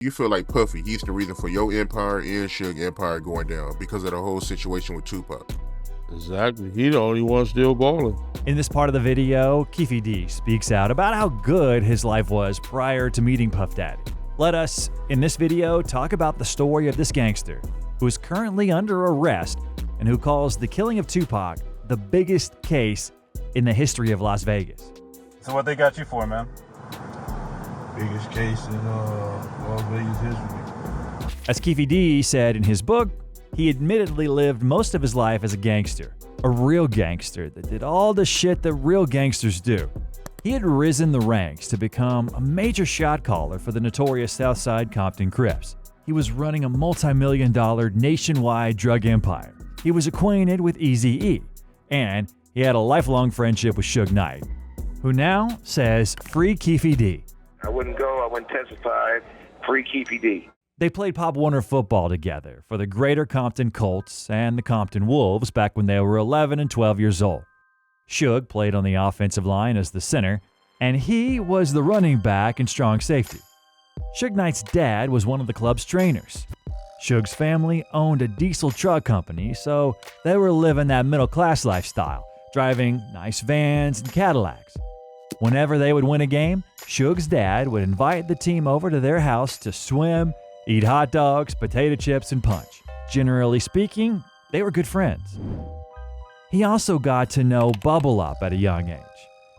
You feel like Puffy, he's the reason for your empire and Suge empire going down because of the whole situation with Tupac. Exactly. He the only one still balling. In this part of the video, Keefe D speaks out about how good his life was prior to meeting Puff Daddy. Let us, in this video, talk about the story of this gangster who is currently under arrest and who calls the killing of Tupac the biggest case in the history of Las Vegas. So what they got you for, man? Biggest case in Las Vegas history. As Keefe D said in his book, he admittedly lived most of his life as a gangster, a real gangster that did all the shit that real gangsters do. He had risen the ranks to become a major shot caller for the notorious Southside Compton Crips. He was running a multi-million-dollar nationwide drug empire. He was acquainted with Eazy-E, and he had a lifelong friendship with Suge Knight, who now says, "Free Keefe D." I wouldn't go, I wouldn't testify. Free Keefe D. They played Pop Warner football together for the Greater Compton Colts and the Compton Wolves back when they were 11 and 12 years old. Suge played on the offensive line as the center, and he was the running back and strong safety. Suge Knight's dad was one of the club's trainers. Suge's family owned a diesel truck company, so they were living that middle-class lifestyle, driving nice vans and Cadillacs. Whenever they would win a game, Suge's dad would invite the team over to their house to swim, eat hot dogs, potato chips, and punch. Generally speaking, they were good friends. He also got to know Bubble Up at a young age.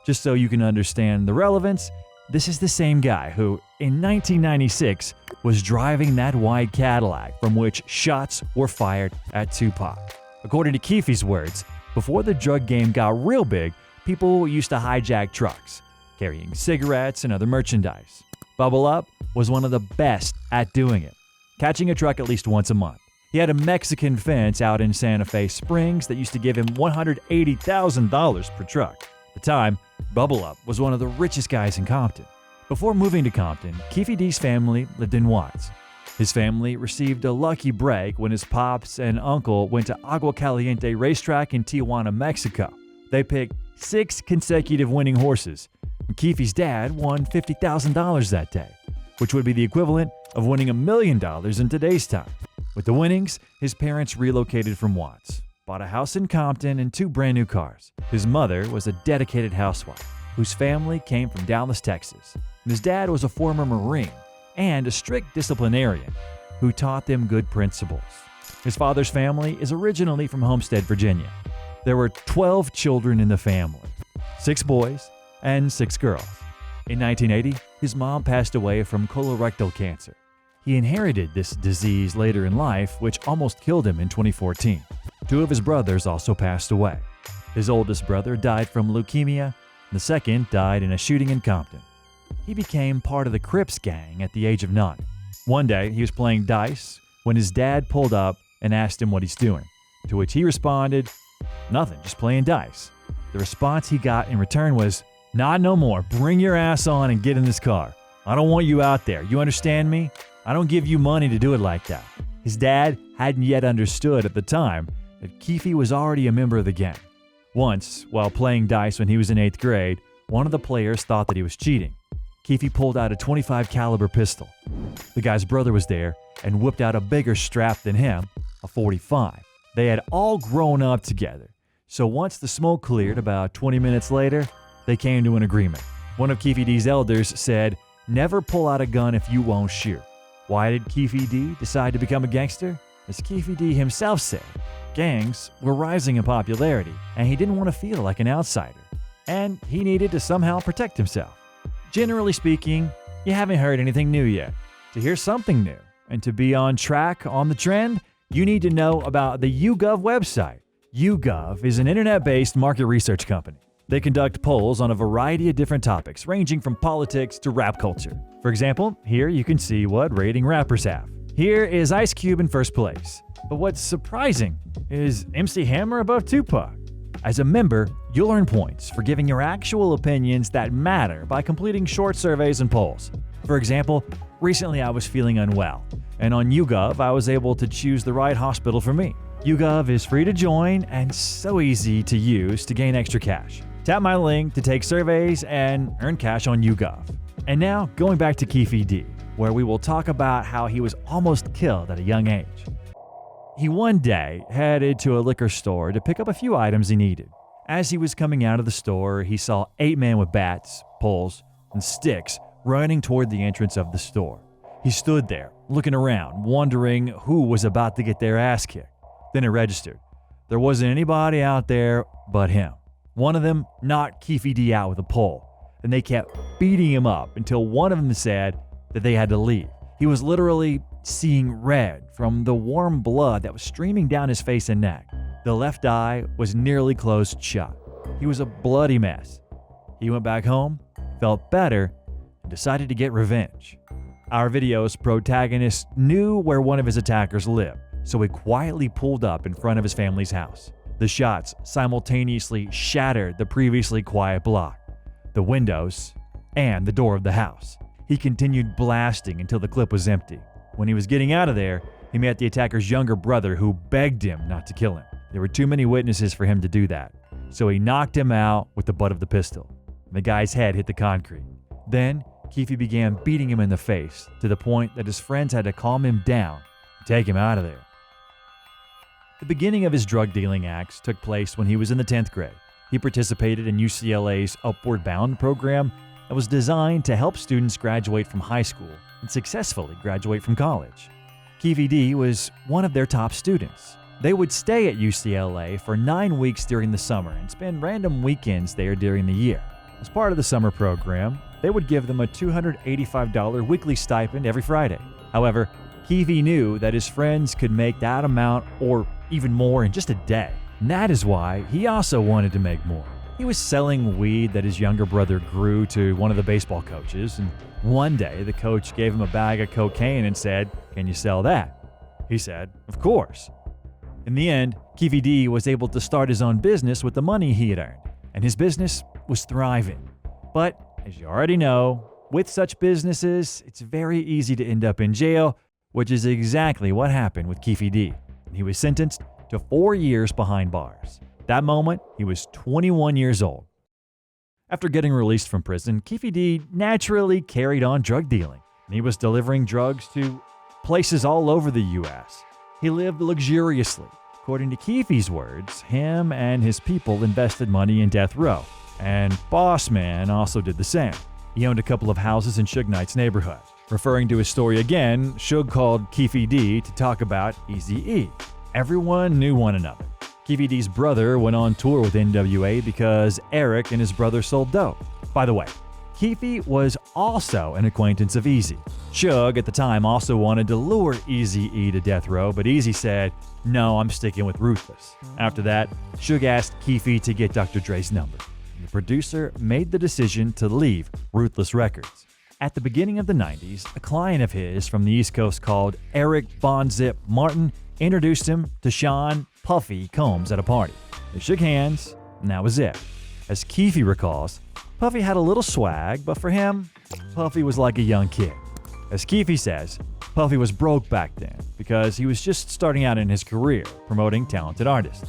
Just so you can understand the relevance, this is the same guy who, in 1996, was driving that white Cadillac from which shots were fired at Tupac. According to Keefe's words, before the drug game got real big, people used to hijack trucks, carrying cigarettes and other merchandise. Bubble Up was one of the best at doing it, catching a truck at least once a month. He had a Mexican fence out in Santa Fe Springs that used to give him $180,000 per truck. At the time, Bubble Up was one of the richest guys in Compton. Before moving to Compton, Keefe D's family lived in Watts. His family received a lucky break when his pops and uncle went to Agua Caliente racetrack in Tijuana, Mexico. They picked 6 consecutive winning horses, and Keefe's dad won $50,000 that day, which would be the equivalent of winning $1 million in today's time. With the winnings, his parents relocated from Watts, bought a house in Compton and 2 brand new cars. His mother was a dedicated housewife whose family came from Dallas, Texas. And his dad was a former Marine and a strict disciplinarian who taught them good principles. His father's family is originally from Homestead, Virginia. There were 12 children in the family, 6 boys and 6 girls. In 1980, his mom passed away from colorectal cancer. He inherited this disease later in life, which almost killed him in 2014. 2 of his brothers also passed away. His oldest brother died from leukemia, and the second died in a shooting in Compton. He became part of the Crips gang at the age of 9. One day, he was playing dice when his dad pulled up and asked him what he's doing, to which he responded, "Nothing, just playing dice." The response he got in return was, "Not no more, bring your ass on and get in this car. I don't want you out there, you understand me? I don't give you money to do it like that." His dad hadn't yet understood at the time that Keefe was already a member of the gang. Once, while playing dice when he was in 8th grade, one of the players thought that he was cheating. Keefe pulled out a .25 caliber pistol. The guy's brother was there and whipped out a bigger strap than him, a .45. They had all grown up together, so once the smoke cleared about 20 minutes later, they came to an agreement. One of Keefe D's elders said, "Never pull out a gun if you won't shoot." Why did Keefe D decide to become a gangster? As Keefe D himself said, gangs were rising in popularity, and he didn't want to feel like an outsider. And he needed to somehow protect himself. Generally speaking, you haven't heard anything new yet. To hear something new and to be on track on the trend, you need to know about the YouGov website. YouGov is an internet-based market research company. They conduct polls on a variety of different topics, ranging from politics to rap culture. For example, here you can see what rating rappers have. Here is Ice Cube in first place. But what's surprising is MC Hammer above Tupac. As a member, you'll earn points for giving your actual opinions that matter by completing short surveys and polls. For example, recently I was feeling unwell, and on YouGov I was able to choose the right hospital for me. YouGov is free to join and so easy to use to gain extra cash. Tap my link to take surveys and earn cash on YouGov. And now, going back to Keefe D. where we will talk about how he was almost killed at a young age. He one day headed to a liquor store to pick up a few items he needed. As he was coming out of the store, he saw 8 men with bats, poles, and sticks running toward the entrance of the store. He stood there, looking around, wondering who was about to get their ass kicked. Then it registered. There wasn't anybody out there but him. One of them knocked Keefe D out with a pole, and they kept beating him up until one of them said that they had to leave. He was literally seeing red from the warm blood that was streaming down his face and neck. The left eye was nearly closed shut. He was a bloody mess. He went back home, felt better, and decided to get revenge. Our video's protagonist knew where one of his attackers lived, so he quietly pulled up in front of his family's house. The shots simultaneously shattered the previously quiet block, the windows, and the door of the house. He continued blasting until the clip was empty. When he was getting out of there, he met the attacker's younger brother who begged him not to kill him. There were too many witnesses for him to do that, so he knocked him out with the butt of the pistol. The guy's head hit the concrete. Then, Keefe began beating him in the face to the point that his friends had to calm him down and take him out of there. The beginning of his drug dealing acts took place when he was in the 10th grade. He participated in UCLA's Upward Bound program that was designed to help students graduate from high school and successfully graduate from college. Keefe D was one of their top students. They would stay at UCLA for 9 weeks during the summer and spend random weekends there during the year. As part of the summer program, they would give them a $285 weekly stipend every Friday. However, Keefe knew that his friends could make that amount or even more in just a day. And that is why he also wanted to make more. He was selling weed that his younger brother grew to one of the baseball coaches, and one day the coach gave him a bag of cocaine and said, "Can you sell that?" He said, "Of course." In the end, Keefe D was able to start his own business with the money he had earned, and his business was thriving. But, as you already know, with such businesses, it's very easy to end up in jail, which is exactly what happened with Keefe D. He was sentenced to 4 years behind bars. That moment, he was 21 years old. After getting released from prison, Keefe D naturally carried on drug dealing, and he was delivering drugs to places all over the U.S. He lived luxuriously. According to Keefe's words, him and his people invested money in death row, and Boss Man also did the same. He owned a couple of houses in Suge Knight's neighborhood. Referring to his story again, Suge called Keefe D to talk about Eazy-E. Everyone knew one another. Keefe D's brother went on tour with NWA because Eric and his brother sold dope. By the way, Keefe was also an acquaintance of Eazy. Suge at the time also wanted to lure Eazy-E to death row, but Eazy said, "No, I'm sticking with Ruthless." After that, Suge asked Keefe to get Dr. Dre's number. The producer made the decision to leave Ruthless Records. At the beginning of the 90s, a client of his from the East Coast called Eric Bonzip Martin introduced him to Sean Puffy Combs at a party. They shook hands, and that was it. As Keefe recalls, Puffy had a little swag, but for him, Puffy was like a young kid. As Keefe says, Puffy was broke back then because he was just starting out in his career promoting talented artists.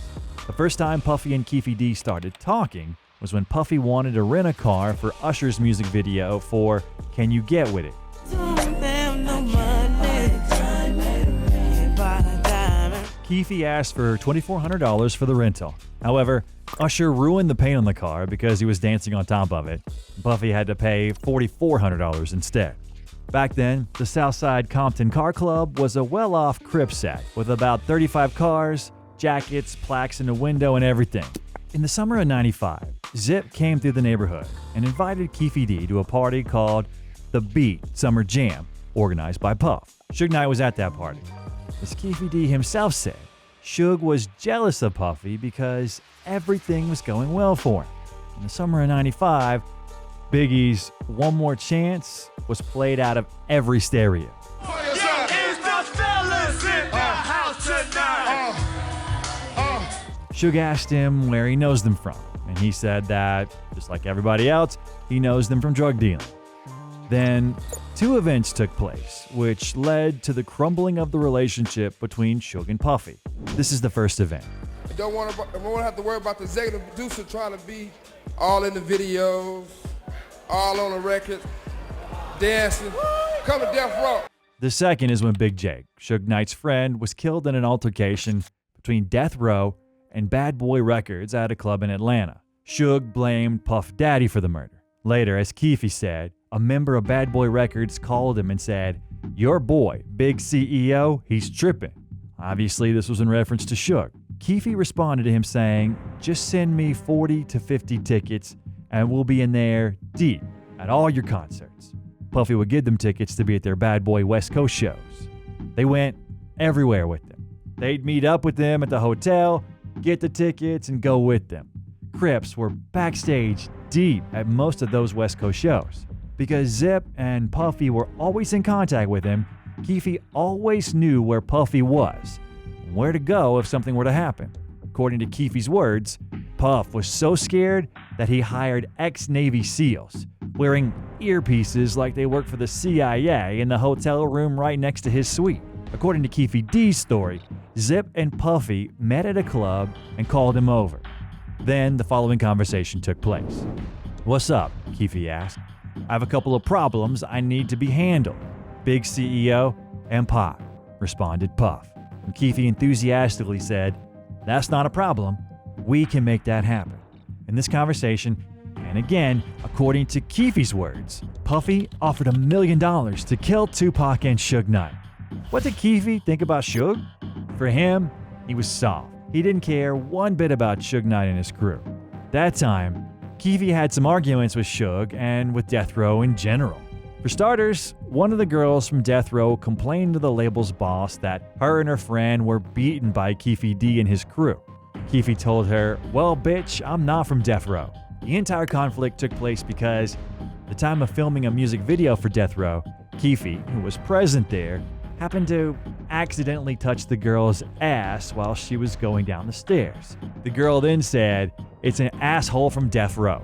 The first time Puffy and Keefe D started talking was when Puffy wanted to rent a car for Usher's music video for Can You Get With It. Keefe asked for $2,400 for the rental. However, Usher ruined the paint on the car because he was dancing on top of it. Puffy had to pay $4,400 instead. Back then, the Southside Compton Car Club was a well-off crib set with about 35 cars, jackets, plaques in the window, and everything. In the summer of '95, Zip came through the neighborhood and invited Keefe D to a party called The Beat Summer Jam, organized by Puff. Suge Knight was at that party. As Keefe D himself said, Suge was jealous of Puffy because everything was going well for him. In the summer of '95, Biggie's One More Chance was played out of every stereo. Suge asked him where he knows them from, and he said that, just like everybody else, he knows them from drug dealing. Then, 2 events took place, which led to the crumbling of the relationship between Suge and Puffy. This is the first event. I don't want to have to worry about the executive producer trying to be all in the videos, all on the record, dancing. come to death row. The second is when Big Jake, Suge Knight's friend, was killed in an altercation between Death Row and Bad Boy Records at a club in Atlanta. Suge blamed Puff Daddy for the murder. Later, as Keefe said, a member of Bad Boy Records called him and said, "Your boy, Big CEO, he's tripping." Obviously, this was in reference to Suge. Keefe responded to him saying, "Just send me 40 to 50 tickets and we'll be in there deep at all your concerts." Puffy would give them tickets to be at their Bad Boy West Coast shows. They went everywhere with them. They'd meet up with them at the hotel, get the tickets, and go with them. Crips were backstage deep at most of those West Coast shows. Because Zip and Puffy were always in contact with him, Keefe always knew where Puffy was and where to go if something were to happen. According to Keefe's words, Puff was so scared that he hired ex-Navy SEALs, wearing earpieces like they worked for the CIA in the hotel room right next to his suite. According to Keefe D's story, Zip and Puffy met at a club and called him over. Then the following conversation took place. "What's up?" Keefe asked. "I have a couple of problems I need to be handled. Big CEO and Pac," responded Puff. And Keefe enthusiastically said, "That's not a problem. We can make that happen." In this conversation, and again, according to Keefe's words, Puffy offered $1 million to kill Tupac and Suge Knight. What did Keefe think about Suge? For him, he was soft. He didn't care one bit about Suge Knight and his crew. That time, Keefe had some arguments with Suge and with Death Row in general. For starters, one of the girls from Death Row complained to the label's boss that her and her friend were beaten by Keefe D and his crew. Keefe told her, "Well, bitch, I'm not from Death Row." The entire conflict took place because at the time of filming a music video for Death Row, Keefe, who was present there, happened to accidentally touch the girl's ass while she was going down the stairs. The girl then said, "It's an asshole from Death Row."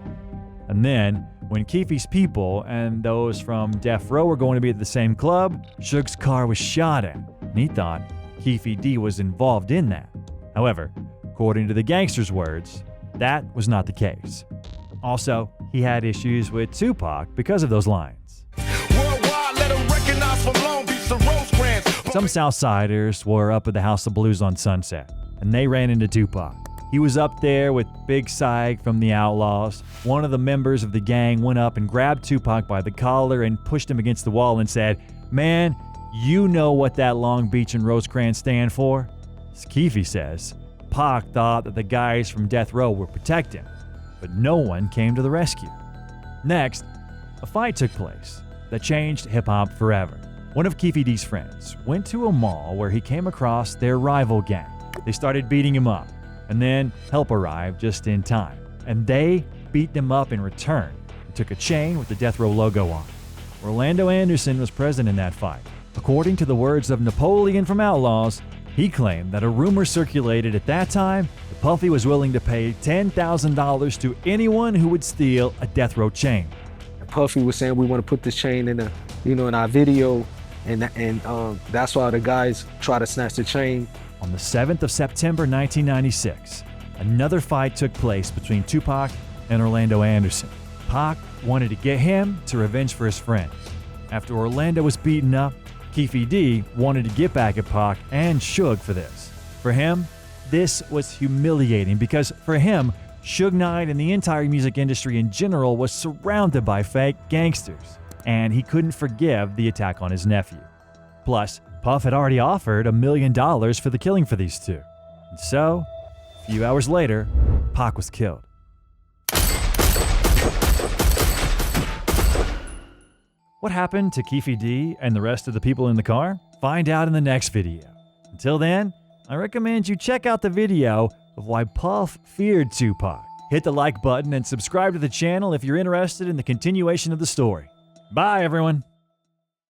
And then, when Keefe's people and those from Death Row were going to be at the same club, Suge's car was shot at, and he thought Keefe D was involved in that. However, according to the gangster's words, that was not the case. Also, he had issues with Tupac because of those lines. Worldwide, let 'em recognize from Long Beach to Rosecrans. Some Southsiders were up at the House of Blues on Sunset, and they ran into Tupac. He was up there with Big Syke from the Outlaws. One of the members of the gang went up and grabbed Tupac by the collar and pushed him against the wall and said, "Man, you know what that Long Beach and Rosecrans stand for?" As Keefe says, Pac thought that the guys from Death Row would protect him, but no one came to the rescue. Next, a fight took place that changed hip-hop forever. One of Keefe D's friends went to a mall where he came across their rival gang. They started beating him up, and then help arrived just in time. And they beat them up in return and took a chain with the Death Row logo on it. Orlando Anderson was present in that fight. According to the words of Napoleon from Outlaws, he claimed that a rumor circulated at that time that Puffy was willing to pay $10,000 to anyone who would steal a Death Row chain. Puffy was saying we want to put this chain in in our video, and that's why the guys try to snatch the chain. On the 7th of September 1996, another fight took place between Tupac and Orlando Anderson. Pac wanted to get him to revenge for his friend. After Orlando was beaten up, Keefe D wanted to get back at Pac and Suge for this. For him, this was humiliating because for him, Suge Knight and the entire music industry in general was surrounded by fake gangsters, and he couldn't forgive the attack on his nephew. Plus, Puff had already offered $1 million for the killing for these two. And so, a few hours later, Pac was killed. What happened to Keefe D and the rest of the people in the car? Find out in the next video. Until then, I recommend you check out the video of why Puff feared Tupac. Hit the like button and subscribe to the channel if you're interested in the continuation of the story. Bye, everyone.